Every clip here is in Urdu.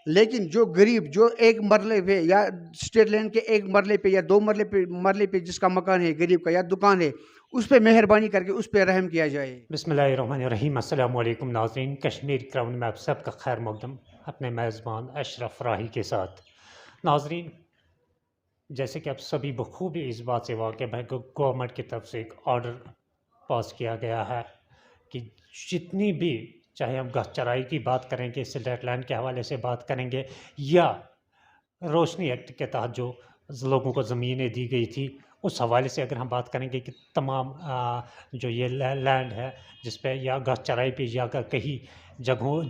لیکن جو غریب جو ایک مرلے پہ یا اسٹیٹ لینڈ کے ایک مرلے پہ یا دو مرلے پہ جس کا مکان ہے غریب کا یا دکان ہے اس پہ مہربانی کر کے اس پہ رحم کیا جائے. بسم اللہ الرحمن الرحیم. السلام علیکم ناظرین. کشمیر کراؤن میں آپ سب کا خیر مقدم اپنے میزبان اشرف راہی کے ساتھ. ناظرین، جیسے کہ آپ سبھی بخوبی اس بات سے واقف ہیں کہ گورنمنٹ کی طرف سے ایک آرڈر پاس کیا گیا ہے کہ جتنی بھی، چاہے ہم گاہ چرائی کی بات کریں گے، سلیٹ لینڈ کے حوالے سے بات کریں گے، یا روشنی ایکٹ کے تحت جو لوگوں کو زمینیں دی گئی تھی اس حوالے سے اگر ہم بات کریں گے کہ تمام جو یہ لینڈ ہے جس پہ یا گاہ چرائی پہ یا کہیں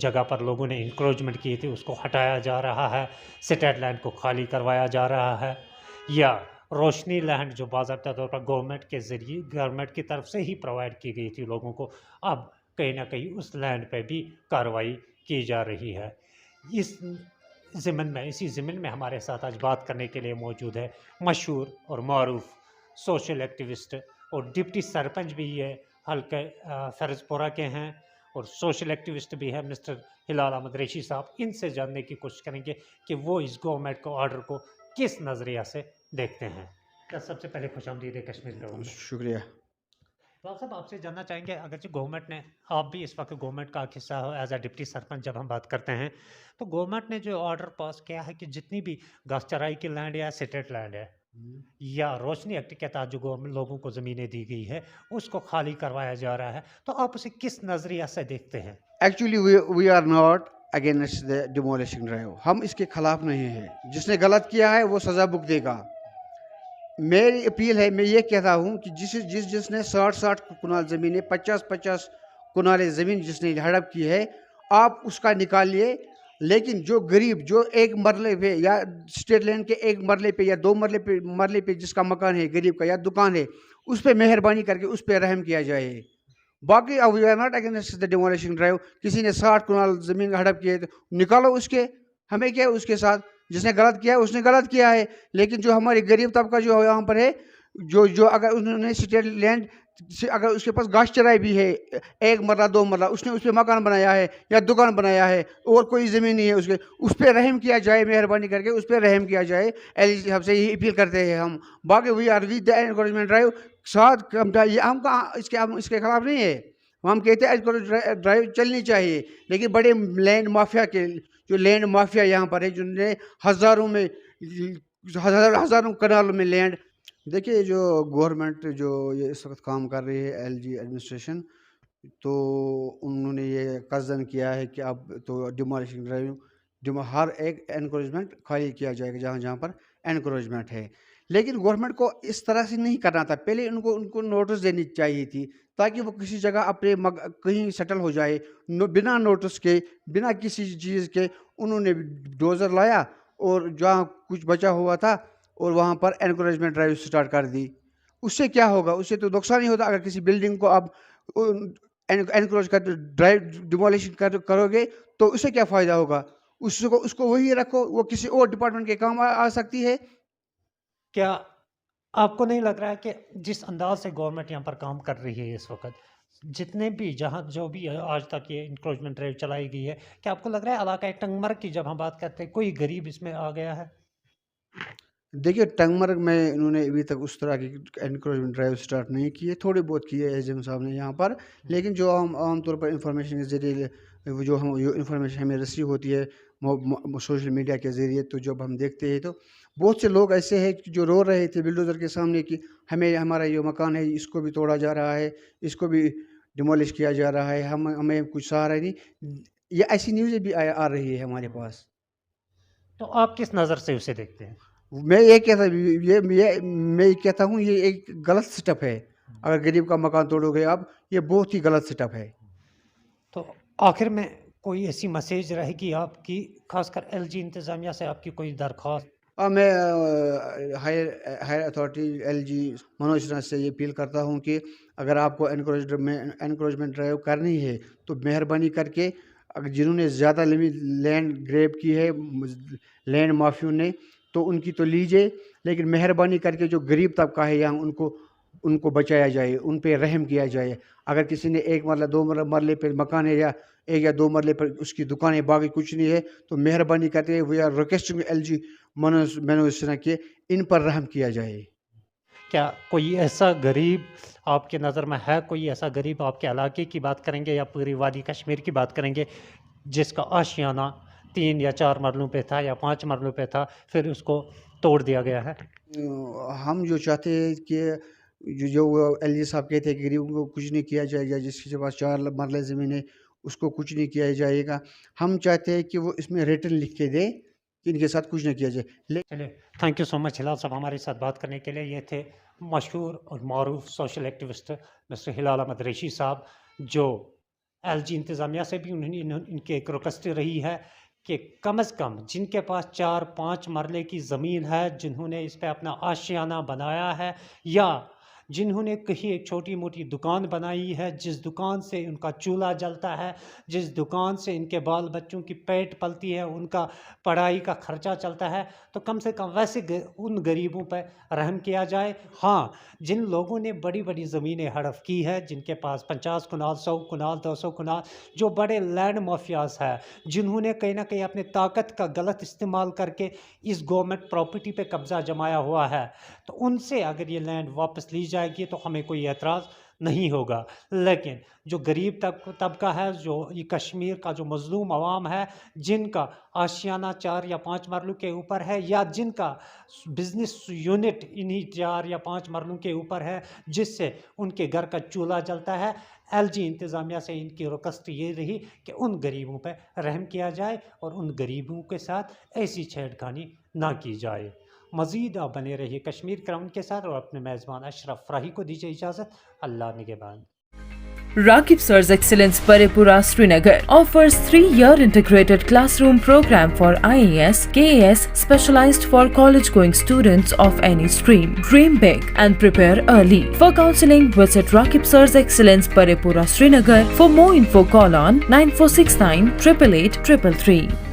جگہ پر لوگوں نے انکروچمنٹ کی تھی اس کو ہٹایا جا رہا ہے، سٹیٹ لینڈ کو خالی کروایا جا رہا ہے، یا روشنی لینڈ جو باضابطہ طور پر گورنمنٹ کی طرف سے ہی پرووائڈ کی گئی تھی لوگوں کو، اب کہیں نہ کہیں اس لینڈ پہ بھی کارروائی کی جا رہی ہے. اسی ضمن میں ہمارے ساتھ آج بات کرنے کے لیے موجود ہے مشہور اور معروف سوشل ایکٹیوسٹ اور ڈپٹی سرپنچ بھی یہ حلقہ فرز پورہ کے ہیں اور سوشل ایکٹیوسٹ بھی ہے مسٹر ہلال احمد ریشی صاحب. ان سے جاننے کی کوشش کریں گے کہ وہ اس گورنمنٹ کو آرڈر کو کس نظریہ سے دیکھتے ہیں. سب سے پہلے خوش آمدید ہے کشمیر کا. شکریہ. تو صاحب آپ سے جاننا چاہیں گے، اگرچہ گورنمنٹ نے، آپ بھی اس وقت گورنمنٹ کا حصہ ہو ایز اے ڈپٹی سرپنچ، جب ہم بات کرتے ہیں تو گورنمنٹ نے جو آرڈر پاس کیا ہے کہ جتنی بھی گھاس چرائی کی لینڈ یا سٹیٹ لینڈ ہے یا روشنی ایکٹ کے تحت جو لوگوں کو زمینیں دی گئی ہے اس کو خالی کروایا جا رہا ہے، تو آپ اسے کس نظریہ سے دیکھتے ہیں؟ Actually we are not against the demolition drive. ہم اس کے خلاف نہیں ہیں. جس نے غلط کیا ہے وہ سزا بھگ دے گا. میری اپیل ہے، میں یہ کہتا ہوں کہ جس نے 60 کنال زمینیں 50 کنال زمین جس نے ہڑپ کی ہے آپ اس کا نکالیے. لیکن جو غریب جو ایک مرلے پہ یا اسٹیٹ لینڈ کے ایک مرلے پہ یا دو مرلے پہ جس کا مکان ہے غریب کا یا دکان ہے اس پہ مہربانی کر کے اس پہ رحم کیا جائے. باقی we are not against the demolition drive. کسی نے 60 کنال زمین ہڑپ کی ہے تو نکالو اس کے، ہمیں کیا ہے اس کے ساتھ. جس نے غلط کیا ہے اس نے غلط کیا ہے. لیکن جو ہماری غریب طبقہ جو یہاں پر ہے جو اگر انہوں نے اسٹیٹ لینڈ اگر اس کے پاس گھاس چرائی بھی ہے ایک مرلہ دو مرلہ اس نے اس پہ مکان بنایا ہے یا دکان بنایا ہے اور کوئی زمین نہیں ہے اس پہ رحم کیا جائے. مہربانی کر کے اس پہ رحم کیا جائے. ہم سے یہی اپیل کرتے ہیں ہم. باقی we are with the encroachment drive ساتھ ہم اس کے خلاف نہیں ہے. ہم کہتے ہیں ڈرائیو چلنی چاہیے. لیکن بڑے لینڈ مافیا کے جو لینڈ مافیا یہاں پر ہے جن نے ہزاروں کنالوں میں لینڈ. دیکھیے جو گورنمنٹ جو یہ اس وقت کام کر رہی ہے ایل جی ایڈمنسٹریشن، تو انہوں نے یہ قصداً کیا ہے کہ اب تو ڈیمولیشن ڈرائیو ہر ایک انکروچمنٹ خالی کیا جائے گا جہاں پر انکروچمنٹ ہے. لیکن گورنمنٹ کو اس طرح سے نہیں کرنا تھا. پہلے ان کو نوٹس دینی چاہیے تھی تاکہ وہ کسی جگہ اپنے کہیں سیٹل ہو جائے بنا نوٹس کے بنا کسی چیز کے. انہوں نے ڈوزر لایا اور جہاں کچھ بچا ہوا تھا اور وہاں پر انکریجمنٹ ڈرائیو سٹارٹ کر دی. اس سے کیا ہوگا؟ اس سے تو نقصان ہی ہوتا. اگر کسی بلڈنگ کو آپ انکروچ کر ڈرائیو ڈیمولیشن کرو گے تو اس سے کیا فائدہ ہوگا؟ اس کو وہی رکھو، وہ کسی اور ڈپارٹمنٹ کے کام آ سکتی ہے. کیا آپ کو نہیں لگ رہا ہے کہ جس انداز سے گورنمنٹ یہاں پر کام کر رہی ہے اس وقت، جتنے بھی جہاں جو بھی آج تک یہ انکروچمنٹ ڈرائیو چلائی گئی ہے، کیا آپ کو لگ رہا ہے علاقہ ٹنگ مرگ کی جب ہم بات کرتے ہیں کوئی غریب اس میں آ گیا ہے؟ دیکھیے ٹنگ مرگ میں انہوں نے ابھی تک اس طرح کی انکروچمنٹ ڈرائیو سٹارٹ نہیں کی ہے. تھوڑے بہت کی ہے ایس ڈی ایم صاحب نے یہاں پر. لیکن جو عام طور پر انفارمیشن کے ذریعے جو انفارمیشن ہمیں رسیو ہوتی ہے سوشل میڈیا کے ذریعے، تو جب ہم دیکھتے ہیں تو بہت سے لوگ ایسے ہیں جو رو رہے تھے بلڈوزر کے سامنے کہ ہمارا یہ مکان ہے اس کو بھی توڑا جا رہا ہے، اس کو بھی ڈیمولش کیا جا رہا ہے، ہمیں کچھ سہارا نہیں. یہ ایسی نیوزیں بھی آ رہی ہے ہمارے پاس. تو آپ کس نظر سے اسے دیکھتے ہیں؟ میں یہ کہتا ہوں یہ ایک غلط سٹیپ ہے. اگر غریب کا مکان توڑو گے آپ، یہ بہت ہی غلط سٹیپ ہے. تو آخر میں کوئی ایسی میسیج رہے گی آپ کی، خاص کر ایل جی انتظامیہ سے آپ کی کوئی درخواست؟ میں ہائر اتھارٹی ایل جی منوج سنہا سے یہ اپیل کرتا ہوں کہ اگر آپ کو انکروچمنٹ ڈرائیو کرنی ہے تو مہربانی کر کے جنہوں نے زیادہ لینڈ گریب کی ہے لینڈ مافیوں نے، تو ان کی تو لیجیے. لیکن مہربانی کر کے جو غریب طبقہ ہے یہاں ان کو بچایا جائے، ان پہ رحم کیا جائے. اگر کسی نے 1 مرلہ 2 مرلے پر مکان ہے یا 1 یا 2 مرلے پر اس کی دکان ہے, باقی کچھ نہیں ہے, تو مہربانی کرتے ہیں وی آر ریکویسٹنگ LG مینوسنا کہ ان پر رحم کیا جائے. کیا کوئی ایسا غریب آپ کی نظر میں ہے, کوئی ایسا غریب آپ کے علاقے کی بات کریں گے یا پوری وادی کشمیر کی بات کریں گے جس کا آشیانہ 3 یا 4 مرلوں پہ تھا یا 5 مرلوں پہ تھا, پھر اس کو توڑ دیا گیا ہے؟ ہم جو چاہتے ہیں کہ جو LG صاحب کہتے ہیں کہ غریبوں کو کچھ نہیں کیا جائے گا, جس کے پاس 4 مرلے زمین ہے اس کو کچھ نہیں کیا جائے گا. ہم چاہتے ہیں کہ وہ اس میں ریٹن لکھ کے دے کہ ان کے ساتھ کچھ نہ کیا جائے. چلے, تھینک یو سو مچ ہلال صاحب ہمارے ساتھ بات کرنے کے لیے. یہ تھے مشہور اور معروف سوشل ایکٹیوسٹ مسٹر ہلال احمد ریشی صاحب, جو LG انتظامیہ سے بھی ان کی ایک ریکویسٹ رہی ہے کہ کم از کم جن کے پاس 4-5 مرلے کی زمین ہے, جنہوں نے اس پہ اپنا آشیانہ بنایا ہے یا جنہوں نے کہیں ایک چھوٹی موٹی دکان بنائی ہے, جس دکان سے ان کا چولہا جلتا ہے, جس دکان سے ان کے بال بچوں کی پیٹ پلتی ہے, ان کا پڑھائی کا خرچہ چلتا ہے, تو کم سے کم ویسے ان غریبوں پہ رحم کیا جائے. ہاں, جن لوگوں نے بڑی بڑی زمینیں ہڑپ کی ہے, جن کے پاس 50 کنال 100 کنال 200 کنال, جو بڑے لینڈ مافیاز ہیں, جنہوں نے کہیں نہ کہیں اپنے طاقت کا غلط استعمال کر کے اس گورنمنٹ پراپرٹی پہ قبضہ جمایا ہوا ہے, تو ان سے اگر یہ لینڈ واپس لی جائے گی تو ہمیں کوئی اعتراض نہیں ہوگا. لیکن جو غریب طبقہ ہے, جو یہ کشمیر کا جو مظلوم عوام ہے, جن کا آشیانہ 4 یا 5 مرلوں کے اوپر ہے, یا جن کا بزنس یونٹ انہی 4 یا 5 مرلوں کے اوپر ہے, جس سے ان کے گھر کا چولہا جلتا ہے, LG انتظامیہ سے ان کی ریکویسٹ یہ رہی کہ ان غریبوں پہ رحم کیا جائے اور ان غریبوں کے ساتھ ایسی چھیڑخانی نہ کی جائے. مزید آپ بنے رہیے کشمیر کراؤن کے ساتھ اور اپنے میزبان اشرف راہی کو دیجیے اجازت. اللہ نگہبان. Rakib Sir's Excellence Parepura Srinagar offers 3-year integrated classroom program for IAS, KAS specialized for college-going students of any stream. Dream big and prepare early. For counseling, visit Rakib Sir's Excellence Parepura Srinagar. For more info, call on 9469 888 333.